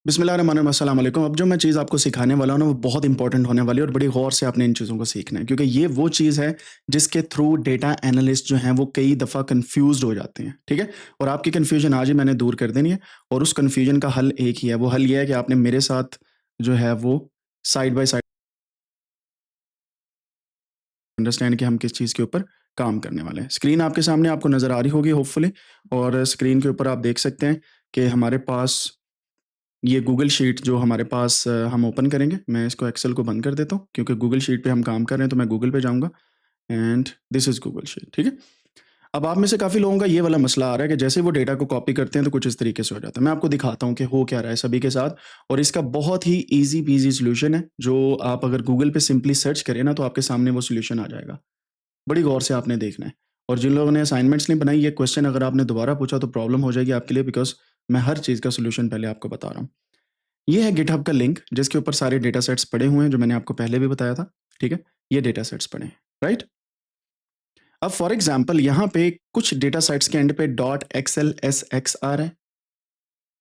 बिस्मिल्लाहिर्रहमानिर्रहीम, अस्सलाम वालेकुम। अब जो मैं चीज़ आपको सिखाने वाला हूँ ना, वो बहुत इंपॉर्टेंट होने वाली है और बड़ी गौर से आपने इन चीज़ों को सीखना है, क्योंकि ये वो चीज़ है जिसके थ्रू डेटा एनालिस्ट जो हैं वो कई दफ़ा कन्फ्यूज़्ड हो जाते हैं, ठीक है? और आपकी कन्फ्यूजन आज ही मैंने दूर कर देनी है और उस कन्फ्यूजन का हल एक ही है, वो हल ये है कि आपने मेरे साथ जो है वो साइड बाय साइड अंडरस्टैंड कि हम किस चीज़ के ऊपर काम करने वाले हैं। स्क्रीन आपके सामने आपको नज़र आ रही होगी होपफुली, और स्क्रीन के ऊपर आप देख सकते हैं कि हमारे पास ये गूगल शीट जो हमारे पास हम ओपन करेंगे। मैं इसको एक्सेल को बंद कर देता हूँ, क्योंकि गूगल शीट पे हम काम कर रहे हैं, तो मैं गूगल पे जाऊँगा and this is Google sheet, ठीक है? अब आप में से काफ़ी लोगों का ये वाला मसला आ रहा है कि जैसे ही वो डेटा को कॉपी करते हैं तो कुछ इस तरीके से हो जाता है। मैं आपको दिखाता हूँ कि हो क्या रहा है सभी के साथ, और इसका बहुत ही ईज़ी पीज़ी सॉल्यूशन है, जो आप अगर गूगल पे सिंपली सर्च करें ना, तो आपके सामने वो सॉल्यूशन आ जाएगा। बड़ी गौर से आपने देखना है, और जिन लोगों ने असाइनमेंट्स नहीं बनाई, ये क्वेश्चन अगर आपने दोबारा पूछा तो प्रॉब्लम हो जाएगी आपके लिए, बिकॉज़ मैं हर चीज़ का सॉल्यूशन पहले आपको बता रहा हूँ। ये है गिटहब का लिंक जिसके ऊपर सारे डेटा सेट्स पड़े हुए हैं, जो मैंने आपको पहले भी बताया था, ठीक है? ये डेटा सेट्स पड़े हैं, राइट? अब फॉर एग्जांपल यहाँ पे कुछ डेटा सेट्स के एंड पे .xlsx आ रहा है,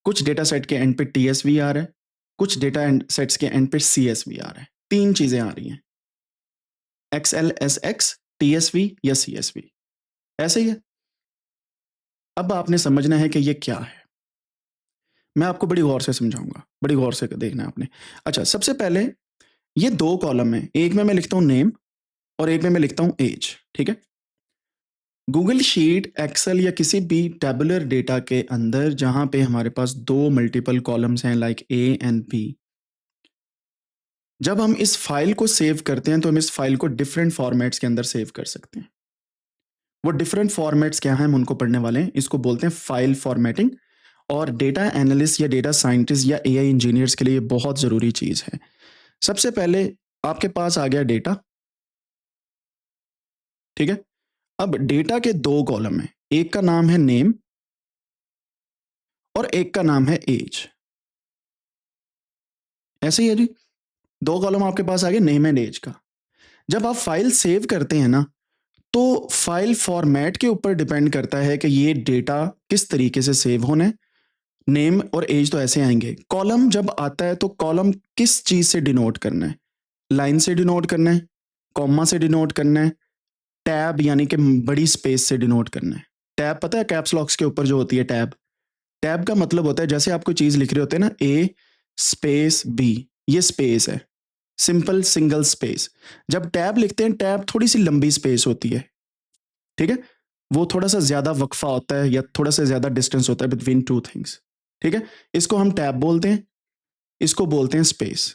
कुछ डेटा सेट के एंड पे tsv आ रहा है, कुछ डेटा सेट्स के एंड पे csv आ रहा है। 3 चीज़ें आ रही हैं, xlsx, tsv या csv, ऐसे ही है। अब आपने समझना है कि ये क्या है। मैं आपको बड़ी गौर से समझाऊँगा, बड़ी गौर से देखना है आपने। अच्छा, सबसे पहले ये 2 कॉलम हैं, एक में मैं लिखता हूँ नेम और एक में मैं लिखता हूँ एज, ठीक है? गूगल शीट, एक्सेल या किसी भी टैबुलर डेटा के अंदर जहाँ पे हमारे पास 2 मल्टीपल कॉलम्स हैं लाइक ए एंड बी, जब हम इस फाइल को सेव करते हैं तो हम इस फाइल को डिफरेंट फॉर्मेट्स के अंदर सेव कर सकते हैं। वो डिफरेंट फॉर्मेट्स क्या हैं, हम उनको पढ़ने वाले हैं। इसको बोलते हैं फाइल फॉर्मेटिंग, और डेटा एनालिस्ट या डेटा साइंटिस्ट या एआई इंजीनियर्स के लिए ये बहुत ज़रूरी चीज़ है। सबसे पहले आपके पास आ गया डेटा, ठीक है? अब डेटा के 2 कॉलम हैं, एक का नाम है नेम और एक का नाम है एज। ऐसे ही है जी, 2 कॉलम आपके पास आ गए नेम एंड एज का। जब आप फाइल सेव करते हैं ना, तो फाइल फॉर्मेट के ऊपर डिपेंड करता है कि ये डेटा किस तरीके से सेव होना है। नेम और एज तो ऐसे आएंगे। कॉलम जब आता है तो कॉलम किस चीज़ से डिनोट करना है? लाइन से डिनोट करना है, कॉमा से डिनोट करना है, टैब यानी कि बड़ी स्पेस से डिनोट करना है। टैब पता है कैप्स लॉक्स के ऊपर जो होती है टैब? टैब का मतलब होता है जैसे आप कोई चीज़ लिख रहे होते हैं ना, ए स्पेस बी, ये स्पेस है, सिंपल सिंगल स्पेस। जब टैब लिखते हैं, टैब थोड़ी सी लंबी स्पेस होती है, ठीक है? वो थोड़ा सा ज़्यादा वक्फा होता है या थोड़ा सा ज़्यादा डिस्टेंस होता है बिटवीन 2 थिंग्स, ठीक है? इसको हम टैब बोलते हैं, इसको बोलते हैं स्पेस,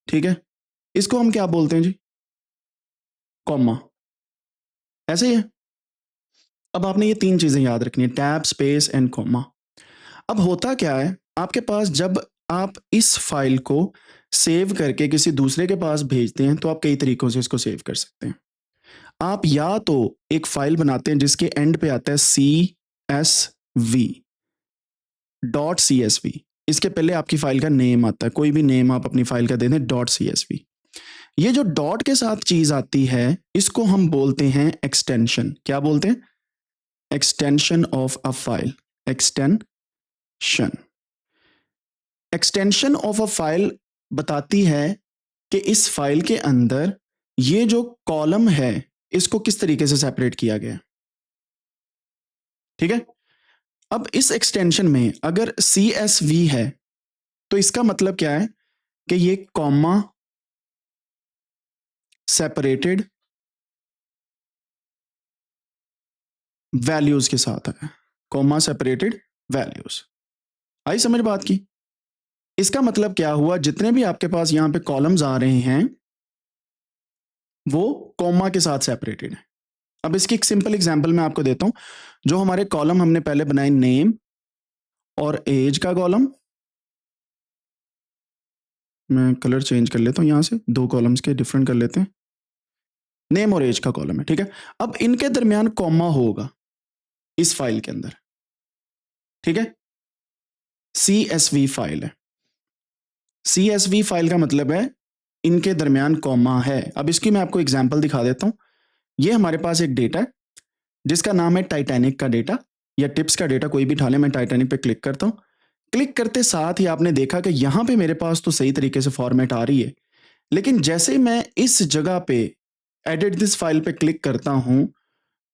ठीक है? इसको हम क्या बोलते हैं जी? कॉमा। ऐसे ही है। अब आपने ये 3 चीज़ें याद रखनी है, टैब, स्पेस एंड कॉमा। अब होता क्या है, आपके पास जब आप इस फाइल को सेव करके किसी दूसरे के पास भेजते हैं, तो आप कई तरीकों से इसको सेव कर सकते हैं। आप या तो एक फाइल बनाते हैं जिसके एंड पे आता है CSV, .CSV। इसके पहले आपकी फाइल का नेम आता है, कोई भी नेम आप अपनी फाइल का दे दें, .CSV। ये जो डॉट के साथ चीज आती है, इसको हम बोलते हैं एक्सटेंशन। क्या बोलते हैं? Extension of a file, extension. Extension of a file बताती है कि इस फाइल के अंदर ये जो कॉलम है, इसको किस तरीके से सेपरेट किया गया, ठीक है? अब इस एक्सटेंशन में अगर CSV है, तो इसका मतलब क्या है कि ये कॉमा सेपरेटेड वैल्यूज के साथ है, कॉमा सेपरेटेड वैल्यूज। आई समझ बात की? इसका मतलब क्या हुआ, जितने भी आपके पास यहां पे कॉलम्स आ रहे हैं वो कॉमा के साथ सेपरेटेड है। अब इसकी एक सिंपल एग्जांपल मैं आपको देता हूं। जो हमारे कॉलम हमने पहले बनाए, नेम और एज का कॉलम, मैं कलर चेंज कर लेता हूं, यहां से 2 कॉलम्स के डिफरेंट कर लेते हैं। नेम और एज का कॉलम है, ठीक है? अब इनके दरमियान कॉमा होगा इस फाइल के अंदर, ठीक है? CSV फाइल है। CSV फाइल का मतलब है इनके दरमियान कॉमा है। अब इसकी मैं आपको एग्जांपल दिखा देता हूं। ये हमारे पास एक डेटा है जिसका नाम है टाइटैनिक का डेटा, या टिप्स का डेटा, कोई भी उठा ले। मैं टाइटैनिक पे क्लिक करता हूं। क्लिक करते साथ ही आपने देखा कि यहां पे मेरे पास तो सही तरीके से फॉर्मेट आ रही है, लेकिन जैसे मैं इस जगह पे एडिट दिस फाइल पे क्लिक करता हूं,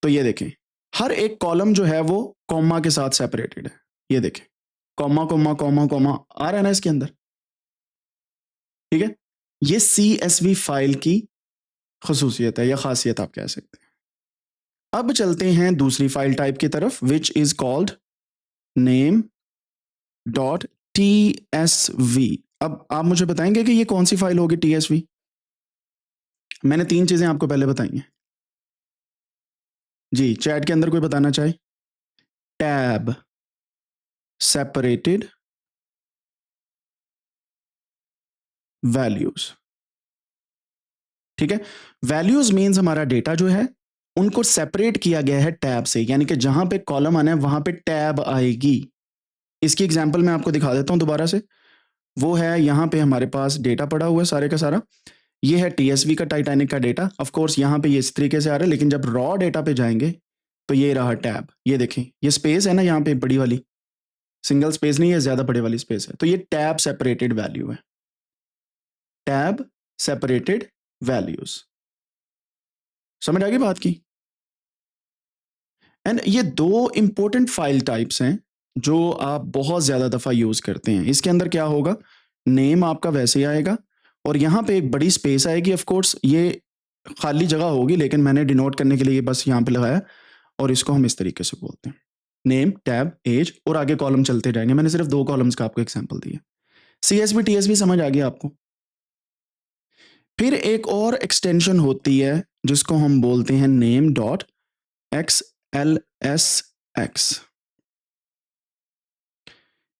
तो ये देखें, हर एक कॉलम जो है वो कॉमा के साथ सेपरेटेड है। ये देखें, कॉमा कॉमा कॉमा कॉमा आ रहा है ना इसके अंदर, ठीक है। ये CSV फाइल की खसूसियत है या खासियत आप कह सकते हैं। अब चलते हैं दूसरी फाइल टाइप की तरफ, which is called name dot TSV। अब आप मुझे बताएंगे कि ये कौन सी फाइल होगी TSV? मैंने 3 चीजें आपको पहले बताई हैं जी, चैट के अंदर कोई बताना चाहे? टैब, सेपरेटेड, वैल्यूज, ठीक है। वैल्यूज मीन्स हमारा डेटा जो है उनको सेपरेट किया गया है टैब से, यानी कि जहां पे कॉलम आना है वहां पे टैब आएगी। इसकी एग्जांपल मैं आपको दिखा देता हूं दोबारा से। वो है यहाँ पे हमारे पास डेटा पड़ा हुआ है सारे का सारा, ये है TSV का, टाइटैनिक का डेटा। ऑफ कोर्स यहाँ पे ये इस तरीके से आ रहा है, लेकिन जब रॉ डेटा पे जाएंगे तो ये रहा टैब। ये देखें, ये स्पेस है ना यहाँ पे बड़ी वाली, सिंगल स्पेस नहीं है, ज्यादा बड़े वाली स्पेस है, तो ये टैब सेपरेटेड वैल्यू है, टैब सेपरेटेड वैल्यूज। समझ आ गई बात की? एंड ये दो इंपॉर्टेंट फाइल टाइप्स हैं जो आप बहुत ज्यादा दफा यूज करते हैं। इसके अंदर क्या होगा, नेम आपका वैसे ही आएगा और यहाँ पे एक बड़ी स्पेस आएगी। ऑफ कोर्स ये खाली जगह होगी, लेकिन मैंने डिनोट करने के लिए बस यहाँ पे लगाया, और इसको हम इस तरीके से बोलते हैं नेम टैब एज, और आगे कॉलम चलते जाएंगे। मैंने सिर्फ 2 कॉलम्स का आपको एग्जांपल दिया। CSV TSV समझ आ गया आपको? फिर एक और एक्सटेंशन होती है जिसको हम बोलते हैं नेम डॉट XLSX।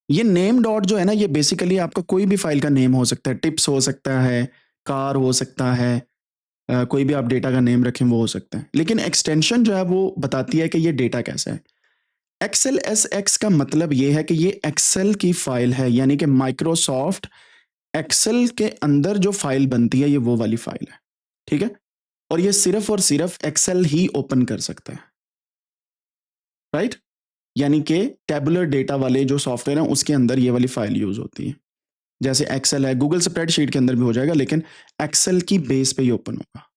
ये नेम डॉट जो है ना, ये बेसिकली आपका कोई भी फाइल का नेम हो सकता है, टिप्स हो सकता है, कार हो सकता है, कोई भी आप डेटा का नेम रखें वो हो सकता है, लेकिन एक्सटेंशन जो है वो बताती है कि ये डेटा कैसा है। XLSX का मतलब ये है कि ये एक्सेल की फाइल है, यानी कि माइक्रोसॉफ्ट एक्सेल के अंदर जो फाइल बनती है ये वो वाली फाइल है, ठीक है। और ये सिर्फ और सिर्फ एक्सेल ही ओपन कर सकता है, राइट। यानी कि टेबुलर डेटा वाले जो सॉफ्टवेयर हैं उसके अंदर ये वाली फाइल यूज होती है। जैसे एक्सेल है, गूगल स्प्रेडशीट के अंदर भी हो जाएगा, लेकिन एक्सेल की बेस पे ही ओपन होगा।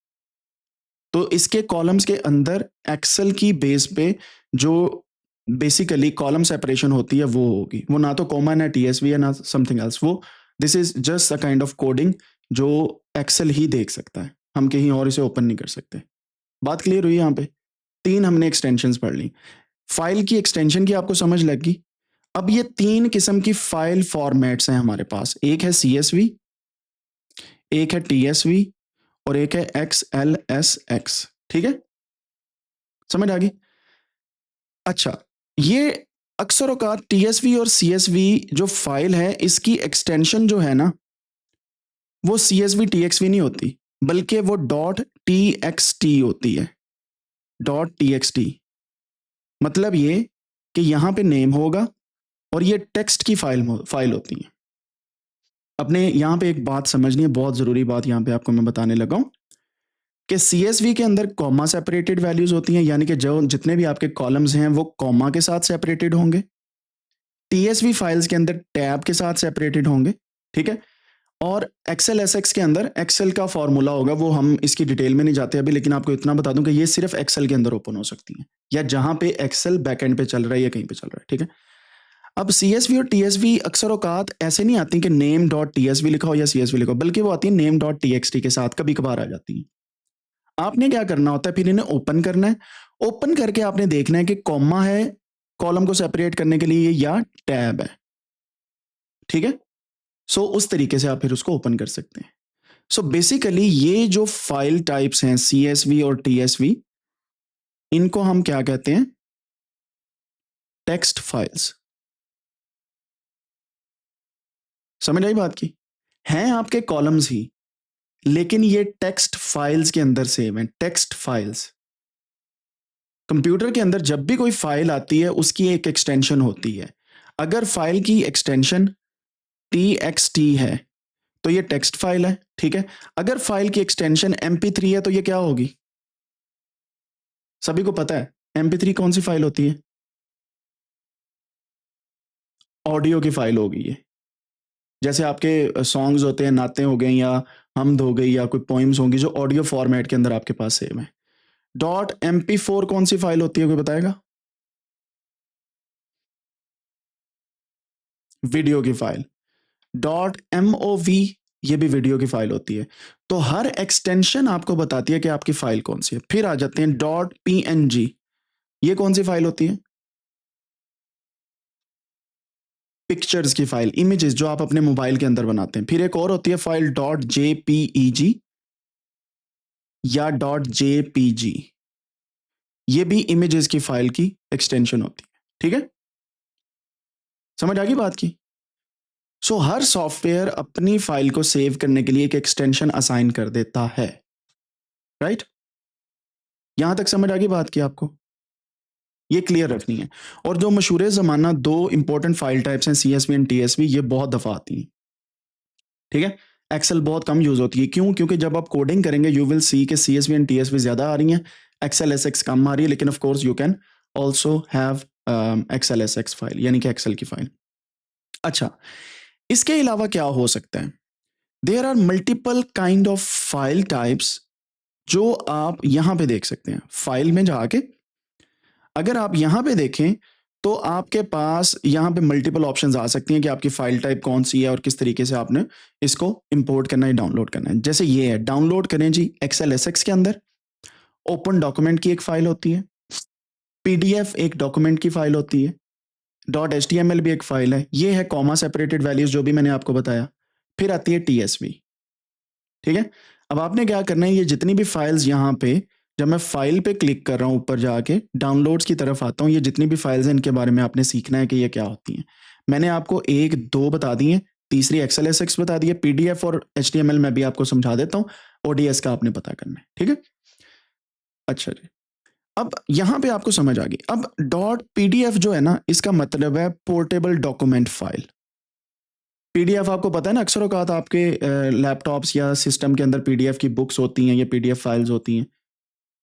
तो इसके कॉलम्स के अंदर एक्सेल की बेस पे जो बेसिकली कॉलम सेपरेशन होती है वो होगी, वो ना तो कॉमा ना TSV है ना समथिंग एल्स, वो this is just a kind of coding जो एक्सेल ही देख सकता है, हम कहीं और इसे ओपन नहीं कर सकते। बात क्लियर हुई यहाँ पे? 3 हमने एक्सटेंशंस पढ़ ली। फाइल की एक्सटेंशन की आपको समझ लगी। अब ये 3 किस्म की फाइल फॉर्मेट्स हैं हमारे पास, एक है CSV, एक है TSV और एक है XLSX, ठीक है। समझ आ गई? अच्छा, ये अक्सर औकात TSV और CSV जो फाइल है इसकी एक्सटेंशन जो है ना वो CSV TXV नहीं होती, बल्कि वो .txt होती है। .txt मतलब ये कि यहां पे नेम होगा और ये टेक्स्ट की फाइल होती है। अपने यहाँ पे एक बात समझनी है, बहुत जरूरी बात यहाँ पे आपको मैं बताने लगा हूं कि CSV के अंदर कॉमा सेपरेटेड वैल्यूज होती हैं, यानी कि जो जितने भी आपके कॉलम्स हैं वो कॉमा के साथ सेपरेटेड होंगे। TSV फाइल्स के अंदर टैब के साथ सेपरेटेड होंगे, ठीक है। और XLSX के अंदर एक्सेल का फॉर्मूला होगा, वो हम इसकी डिटेल में नहीं जाते अभी, लेकिन आपको इतना बता दूं कि ये सिर्फ एक्सेल के अंदर ओपन हो सकती है, या जहां पे एक्सेल बैकएंड पे चल रहा है या कहीं पे चल रहा है, ठीक है। अब CSV और TSV अक्सर औकात ऐसे नहीं आती कि नेम डॉट TSV लिखा हो या CSV लिखा हो, बल्कि वो आती है नेम डॉट TXT के साथ, कभी कभार आ जाती है। आपने क्या करना होता है, फिर इन्हें ओपन करना है। ओपन करके आपने देखना है कि कॉमा है कॉलम को सेपरेट करने के लिए या टैब है, ठीक है। सो उस तरीके से आप फिर उसको ओपन कर सकते हैं। सो बेसिकली ये जो फाइल टाइप्स हैं CSV और TSV, इनको हम क्या कहते हैं, टेक्स्ट फाइल्स। समझ आई बात की? हैं आपके कॉलम्स ही, लेकिन ये टेक्स्ट फाइल्स के अंदर सेव हैं, टेक्स्ट फाइल्स। कंप्यूटर के अंदर जब भी कोई फाइल आती है उसकी एक एक्सटेंशन होती है। अगर फाइल की एक्सटेंशन TXT है तो ये टेक्स्ट फाइल है, ठीक है। अगर फाइल की एक्सटेंशन MP3 है तो ये क्या होगी? सभी को पता है MP3 कौन सी फाइल होती है? ऑडियो की फाइल होगी ये। जैसे आपके सॉन्ग्स होते हैं, नाते हो गए या हमद हो गई या कोई पोइम्स होंगी जो ऑडियो फॉर्मेट के अंदर आपके पास सेव है। डॉट MP4 कौन सी फाइल होती है, कोई बताएगा? वीडियो की फाइल। डॉट MOV ये भी वीडियो की फाइल होती है। तो हर एक्सटेंशन आपको बताती है कि आपकी फाइल कौन सी है। फिर आ जाते हैं डॉट PNG, ये कौन सी फाइल होती है? पिक्चर्स की फाइल, इमेजेस जो आप अपने मोबाइल के अंदर बनाते हैं। फिर एक और होती है फाइल डॉट JPEG या डॉट JPG, ये भी इमेजेस की फाइल की एक्सटेंशन होती है। ठीक है, समझ आ गई बात की? सो हर सॉफ्टवेयर अपनी फाइल को सेव करने के लिए एक एक्सटेंशन असाइन कर देता है, राइट? यहां तक समझ आ गई बात की आपको? ये क्लियर रखनी है। और जो मशहूर जमाना दो इंपॉर्टेंट फाइल टाइप्स हैं, CSV एंड TSV, ये बहुत दफा आती हैं। ठीक है, एक्सेल बहुत कम यूज होती है। क्यों? क्योंकि जब आप कोडिंग करेंगे यू विल सी के CSV एंड TSV ज्यादा आ रही हैं, XLSX कम आ रही है। लेकिन of course you can also have XLSX file, यानी कि एक्सेल की फाइल। अच्छा, इसके अलावा क्या हो सकता है? There are multiple kind of file types जो आप यहां पे देख सकते हैं। फाइल में जाके अगर आप यहां पे देखें तो आपके पास यहां पे मल्टीपल ऑप्शंस आ सकती हैं कि आपकी फाइल टाइप कौन सी है और किस तरीके से आपने इसको इंपोर्ट करना है, डाउनलोड करना है। जैसे ये है, डाउनलोड करें जी XLSX के अंदर। ओपन डॉक्यूमेंट की एक फाइल होती है, PDF एक डॉक्यूमेंट की फाइल होती है, डॉट HTML भी एक फाइल है। ये है कॉमा सेपरेटेड वैल्यूज जो भी मैंने आपको बताया। फिर आती है TSV। ठीक है, अब आपने क्या करना है, ये जितनी भी फाइल्स यहाँ पे, जब मैं फाइल पे क्लिक कर रहा हूँ ऊपर जाके डाउनलोड्स की तरफ आता हूँ, ये जितनी भी फाइल्स हैं इनके बारे में आपने सीखना है कि ये क्या होती हैं। मैंने आपको एक दो बता दी है, तीसरी XLSX बता दी है, PDF और HTML मैं भी आपको समझा देता हूँ, ODS का आपने पता करना है। ठीक है, अच्छा जी। अब यहां पे आपको समझ आ गई। अब डॉट PDF जो है ना, इसका मतलब है पोर्टेबल डॉक्यूमेंट फाइल। PDF आपको पता है ना, अक्सर औकात आपके लैपटॉप्स या सिस्टम के अंदर PDF की बुक्स होती हैं या PDF फाइल्स होती हैं।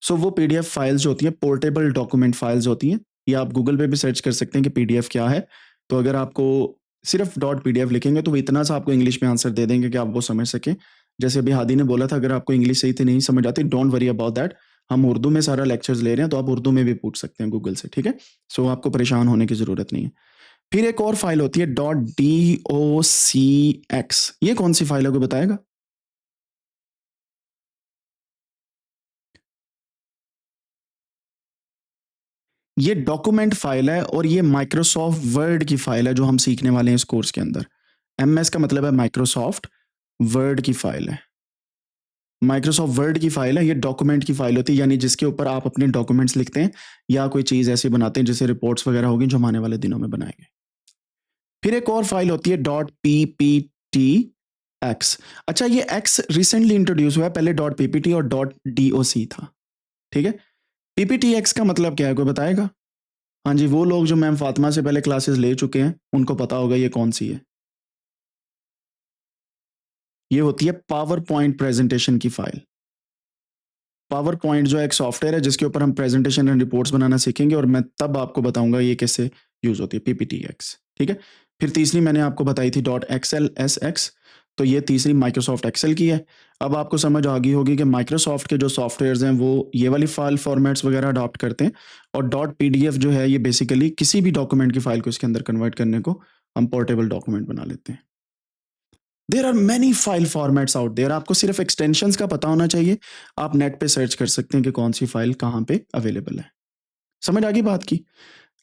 सो वो PDF फाइल्स जो होती हैं पोर्टेबल डॉक्यूमेंट फाइल्स होती हैं। या आप गूगल पे भी सर्च कर सकते हैं कि PDF क्या है। तो अगर आपको सिर्फ डॉट PDF लिखेंगे तो वो इतना सा आपको इंग्लिश में आंसर दे देंगे कि आप वो समझ सकें। जैसे अभी हादी ने बोला था, अगर आपको इंग्लिश सही से नहीं समझ आती, डोंट वरी अबाउट दैट, हम उर्दू में सारा लेक्चर्स ले रहे हैं तो आप उर्दू में भी पूछ सकते हैं गूगल से। ठीक है, सो आपको परेशान होने की जरूरत नहीं है। फिर एक और फाइल होती है डॉट DOCX, ये कौन सी फाइल है, कोई बताएगा? ये डॉक्यूमेंट फाइल है और ये माइक्रोसॉफ्ट वर्ड की फाइल है जो हम सीखने वाले हैं इस कोर्स के अंदर। MS का मतलब है माइक्रोसॉफ्ट वर्ड की फाइल है। माइक्रोसॉफ्ट वर्ड की फाइल है, ये डॉक्यूमेंट की फाइल होती है, यानी जिसके ऊपर आप अपने डॉक्यूमेंट्स लिखते हैं या कोई चीज़ ऐसी बनाते हैं जैसे रिपोर्ट्स वगैरह होगी जो हम आने वाले दिनों में बनाएंगे। फिर एक और फाइल होती है डॉट PPTX। अच्छा, ये X रिसेंटली इंट्रोड्यूस हुआ है, पहले डॉट PPT और डॉट DOC था। ठीक है, PPTX का मतलब क्या है, कोई बताएगा? हाँ जी, वो लोग जो मैम फातिमा से पहले क्लासेस ले चुके हैं उनको पता होगा ये कौन सी है। ये होती है पावर पॉइंट प्रेजेंटेशन की फाइल। पावर पॉइंट जो एक सॉफ्टवेयर है जिसके ऊपर हम प्रेजेंटेशन एंड रिपोर्ट्स बनाना सीखेंगे और मैं तब आपको बताऊंगा ये कैसे यूज होती है, PPTX। ठीक है, फिर तीसरी मैंने आपको बताई थी डॉट XLSX, तो ये तीसरी माइक्रोसॉफ्ट एक्सेल की है। अब आपको समझ आ गई होगी कि माइक्रोसॉफ्ट के जो सॉफ्टवेयर्स हैं वो ये वाली फाइल फॉर्मेट्स वगैरह अडॉप्ट करते हैं। और डॉट PDF जो है ये बेसिकली किसी भी डॉक्यूमेंट की फाइल को इसके अंदर कन्वर्ट करने को हम पोर्टेबल डॉक्यूमेंट बना लेते हैं। There are many file formats out there, आपको सिर्फ एक्सटेंशंस का पता होना चाहिए। आप नेट पे सर्च कर सकते हैं कि कौन सी फाइल कहाँ पे अवेलेबल है। समझ आ गई बात की?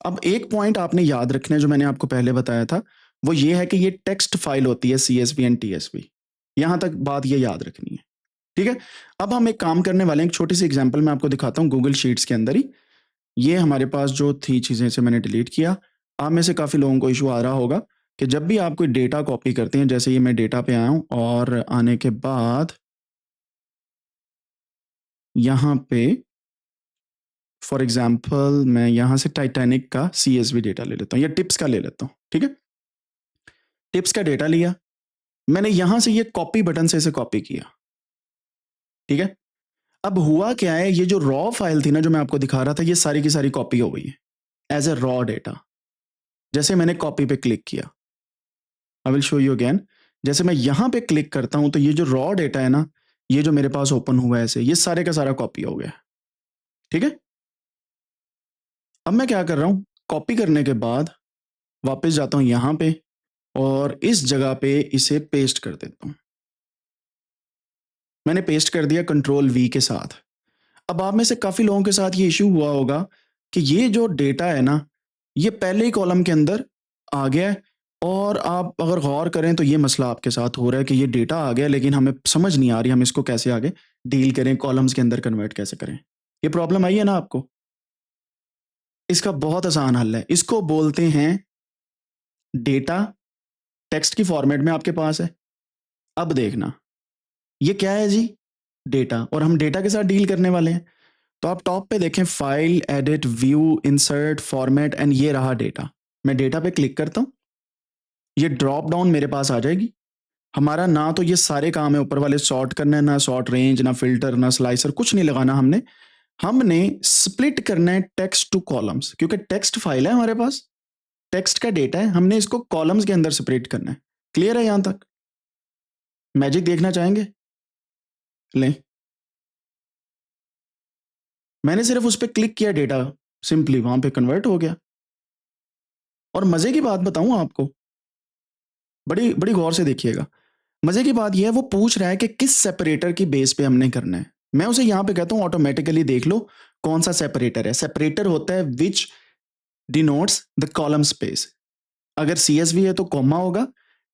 अब एक पॉइंट आपने याद रखना है जो मैंने आपको पहले बताया था, वो ये है कि ये टेक्स्ट फाइल होती है CSV एंड TSV। यहां तक बात ये याद रखनी है। ठीक है, अब हम एक काम करने वाले हैं, एक छोटी सी एग्जांपल मैं आपको दिखाता हूँ गूगल शीट्स के अंदर ही। ये हमारे पास जो थी चीजें से मैंने डिलीट किया। आप में से काफी लोगों को इशू आ रहा होगा कि जब भी आप कोई डेटा कॉपी करते हैं, जैसे ये मैं डेटा पे आया हूं और आने के बाद यहाँ पे फॉर एग्जांपल मैं यहाँ से टाइटैनिक का CSV डेटा ले लेता हूँ या टिप्स का ले लेता हूँ। ठीक है, टिप्स का डेटा लिया मैंने, यहां से ये कॉपी बटन से इसे कॉपी किया। ठीक है, अब हुआ क्या है, ये जो रॉ फाइल थी ना जो मैं आपको दिखा रहा था, ये सारी की सारी कॉपी हो गई है एज ए रॉ डेटा। जैसे मैंने कॉपी पे क्लिक किया, I will show you again. जैसे मैं यहां पे क्लिक करता हूं तो ये जो रॉ डेटा है ना, ये जो मेरे पास ओपन हुआ है ऐसे, ये सारे का सारा कॉपी हो गया। ठीक है, अब मैं क्या कर रहा हूं, कॉपी करने के बाद वापस जाता हूं यहां पे और इस जगह पे इसे पेस्ट कर देता हूं। मैंने पेस्ट कर दिया कंट्रोल वी के साथ। अब आप में से काफी लोगों के साथ ये इश्यू हुआ होगा कि ये जो डेटा है ना, ये पहले ही कॉलम के अंदर आ गया है, और आप अगर गौर करें तो ये मसला आपके साथ हो रहा है कि ये डेटा आ गया लेकिन हमें समझ नहीं आ रही हम इसको कैसे आगे डील करें, कॉलम्स के अंदर कन्वर्ट कैसे करें। ये प्रॉब्लम आई है ना आपको? इसका बहुत आसान हल है, इसको बोलते हैं डेटा टेक्स्ट की फॉर्मेट में आपके पास है। अब देखना, ये क्या है जी? डेटा, और हम डेटा के साथ डील करने वाले हैं। तो आप टॉप पे देखें, file, edit, view, insert, format, and ये रहा डेटा। मैं डेटा पे क्लिक करता हूं, ये ड्रॉप डाउन मेरे पास आ जाएगी। हमारा ना तो ये सारे काम है ऊपर वाले सॉर्ट करना है, ना सॉर्ट रेंज, ना फिल्टर, ना स्लाइसर, कुछ नहीं लगाना हमने। हमने स्प्लिट करना है टेक्स्ट टू कॉलम्स, क्योंकि टेक्स्ट फाइल है हमारे पास, टेक्स्ट का डेटा है, हमने इसको कॉलम्स के अंदर सेपरेट करना है। क्लियर है यहां तक? मैजिक देखना चाहेंगे? लें, मैंने सिर्फ उस पर क्लिक किया, डेटा सिंपली वहां पे कन्वर्ट हो गया। और मजे की बात बताऊं आपको, बड़ी बड़ी गौर से देखिएगा, मजे की बात यह है वो पूछ रहा है कि किस सेपरेटर की बेस पे हमने करना है। मैं उसे यहां पे कहता हूं ऑटोमेटिकली देख लो कौन सा सेपरेटर है। सेपरेटर होता है विच डिनोट्स द कॉलम स्पेस। अगर सीएसवी है तो कॉमा होगा,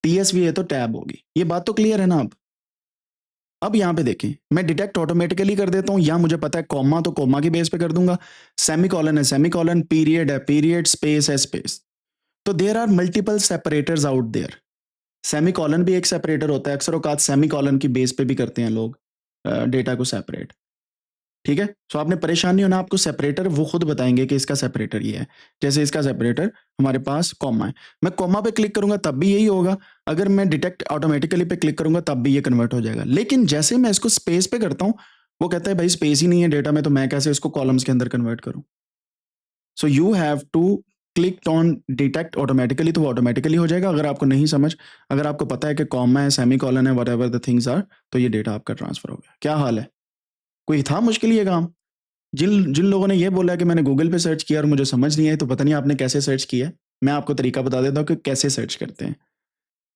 टीएसवी है तो टैब होगी। ये बात तो क्लियर है ना? अब यहां पे देखें, मैं डिटेक्ट ऑटोमेटिकली कर देता हूं, या मुझे पता है कॉमा तो कॉमा की बेस पे कर दूंगा, सेमीकॉलन है सेमीकॉलन, पीरियड है पीरियड, स्पेस है स्पेस। तो there are multiple separators out there. Semicolon भी एक सेपरेटर होता है, अक्सर औकात सेमीकॉलन की बेस पे भी करते हैं लोग डेटा को सेपरेट। ठीक है, सो आपने परेशान नहीं होना, आपको सेपरेटर वो खुद बताएंगे कि इसका सेपरेटर ये है। जैसे इसका सेपरेटर हमारे पास कॉमा है, मैं कॉमा पे क्लिक करूंगा तब भी यही होगा, अगर मैं डिटेक्ट ऑटोमेटिकली पे क्लिक करूंगा तब भी ये कन्वर्ट हो जाएगा। लेकिन जैसे मैं इसको स्पेस पे करता हूं, वो कहता है भाई स्पेस ही नहीं है डेटा में, तो मैं कैसे इसको कॉलम्स के अंदर कन्वर्ट करूं? So you have to click on detect automatically, तो वो ऑटोमेटिकली हो जाएगा। अगर आपको नहीं समझ, अगर आपको पता है कि कॉमा है सेमीकॉलन है whatever the things are, तो ये डेटा आपका ट्रांसफर हो गया। क्या हाल है? कोई था मुश्किल ये काम? जिन जिन लोगों ने ये बोला कि मैंने गूगल पे सर्च किया और मुझे समझ नहीं आई, तो पता नहीं आपने कैसे सर्च किया है। मैं आपको तरीका बता देता हूँ कि कैसे सर्च करते हैं।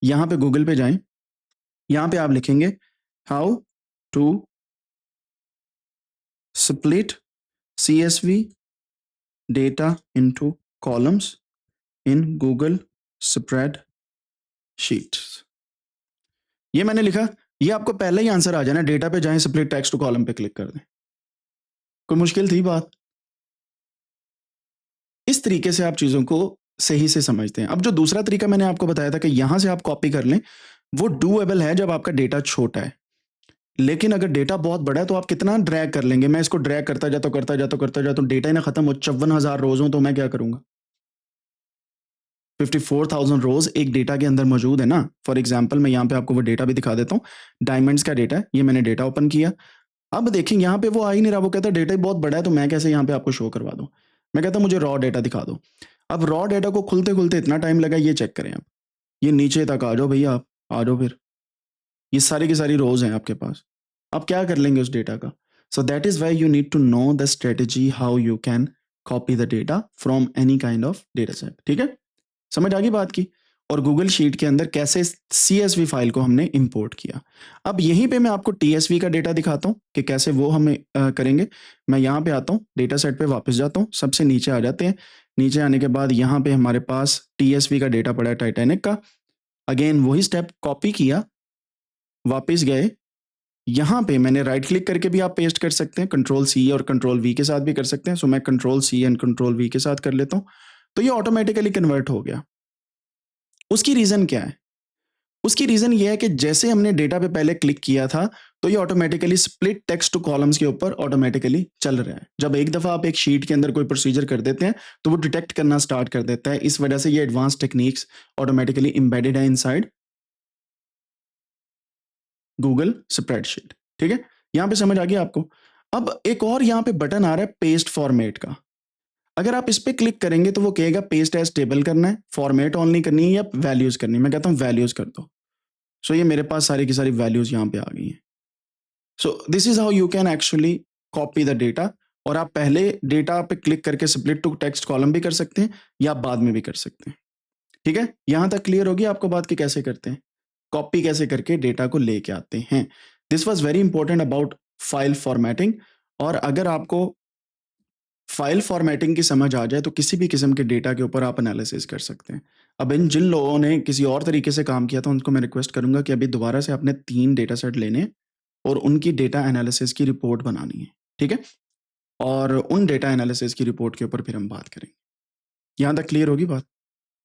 यहाँ पे गूगल पे जाएं, यहाँ पे आप लिखेंगे how to split CSV data into columns in Google spreadsheets. ये मैंने लिखा, ये आपको पहले ही आंसर आ जाना, डेटा पे जाएं, स्प्लिट टेक्स्ट टू कॉलम पे क्लिक कर दें। कोई मुश्किल थी बात? इस तरीके से आप चीजों को सही से समझते हैं। अब जो दूसरा तरीका मैंने आपको बताया था कि यहां से आप कॉपी कर लें, वो डूएबल है जब आपका डेटा छोटा है। लेकिन अगर डेटा बहुत बड़ा है तो आप कितना ड्रैग कर लेंगे? मैं इसको ड्रैग करता जाता हूं, डेटा ही ना खत्म हो, 54,000 रोज हो, तो मैं क्या करूंगा? 54,000 रोज एक डेटा के अंदर मौजूद है ना। फॉर एग्जाम्पल मैं यहाँ पे आपको वो डेटा भी दिखा देता हूँ, डायमंड्स का डेटा है, ये मैंने डेटा ओपन किया। अब देखें यहाँ पे वो आ ही नहीं रहा, वो कहता है डेटा ही बहुत बड़ा है, तो मैं कैसे यहाँ पे आपको शो करवा दूं? मैं कहता हूँ मुझे रॉ डेटा दिखा दो। अब रॉ डेटा को खुलते खुलते इतना टाइम लगा, ये चेक करें आप, ये नीचे तक आ जाओ भैया, आप आ जाओ फिर, ये सारी की सारी रोज हैं आपके पास। आप क्या कर लेंगे उस डेटा का? So that is why you need to know the strategy how you can copy the data from any kind of data set. ठीक है, समझ आ गई बात की? और गूगल शीट के अंदर कैसे CSV फाइल को हमने इंपोर्ट किया। अब यहीं पे मैं आपको TSV का डेटा दिखाता हूं कि कैसे वो हमें करेंगे। मैं यहाँ पे आता हूँ, डेटा सेट पे वापस जाता हूँ, सबसे नीचे आ जाते हैं। नीचे आने के बाद यहाँ पे हमारे पास TSV का डेटा पड़ा है टाइटैनिक का। अगेन वही स्टेप कॉपी किया, वापस गए, यहाँ पे मैंने राइट क्लिक करके भी आप पेस्ट कर सकते हैं, कंट्रोल C और कंट्रोल V के साथ भी कर सकते हैं। सो मैं control C and control V के साथ कर लेता हूँ, तो ये ऑटोमेटिकली कन्वर्ट हो गया। उसकी रीजन क्या है? उसकी रीजन ये है कि जैसे हमने डेटा पे पहले क्लिक किया था, तो ये automatically split text two columns के ऊपर ऑटोमेटिकली चल रहा है। जब एक दफा आप एक शीट के अंदर कोई प्रोसीजर कर देते हैं, तो वो डिटेक्ट करना स्टार्ट कर देता है। इस वजह से ये एडवांस टेक्निक्स ऑटोमेटिकली एम्बेडेड है इनसाइड गूगल स्प्रेडशीट। ठीक है, यहां पे समझ आ गया आपको? अब एक और यहां पे बटन आ रहा है पेस्ट फॉर्मेट का। अगर आप इस पे क्लिक करेंगे तो वो कहेगा पेस्ट एज टेबल करना है, फॉर्मेट ओनली करनी है या वैल्यूज करनी है। मैं कहता हूँ वैल्यूज कर दो। सो ये मेरे पास सारी की सारी वैल्यूज यहाँ पे आ गई हैं। So this is how you can actually copy the data. और आप पहले डेटा पे क्लिक करके स्प्लिट टू टेक्स्ट कॉलम भी कर सकते हैं या बाद में भी कर सकते हैं। ठीक है, यहां तक क्लियर होगी आपको बात कि कैसे करते हैं, कॉपी कैसे करके डेटा को लेके आते हैं। This was very important about file formatting. और अगर आपको फाइल फॉर्मेटिंग की समझ आ जाए तो किसी भी किस्म के डेटा के ऊपर आप एनालिसिस कर सकते हैं। अब इन जिन लोगों ने किसी और तरीके से काम किया था उनको मैं रिक्वेस्ट करूंगा कि अभी दोबारा से आपने 3 डेटा सेट लेने और उनकी डेटा एनालिसिस की रिपोर्ट बनानी है। ठीक है, और उन डेटा एनालिसिस की रिपोर्ट के ऊपर फिर हम बात करेंगे। यहां तक क्लियर होगी बात?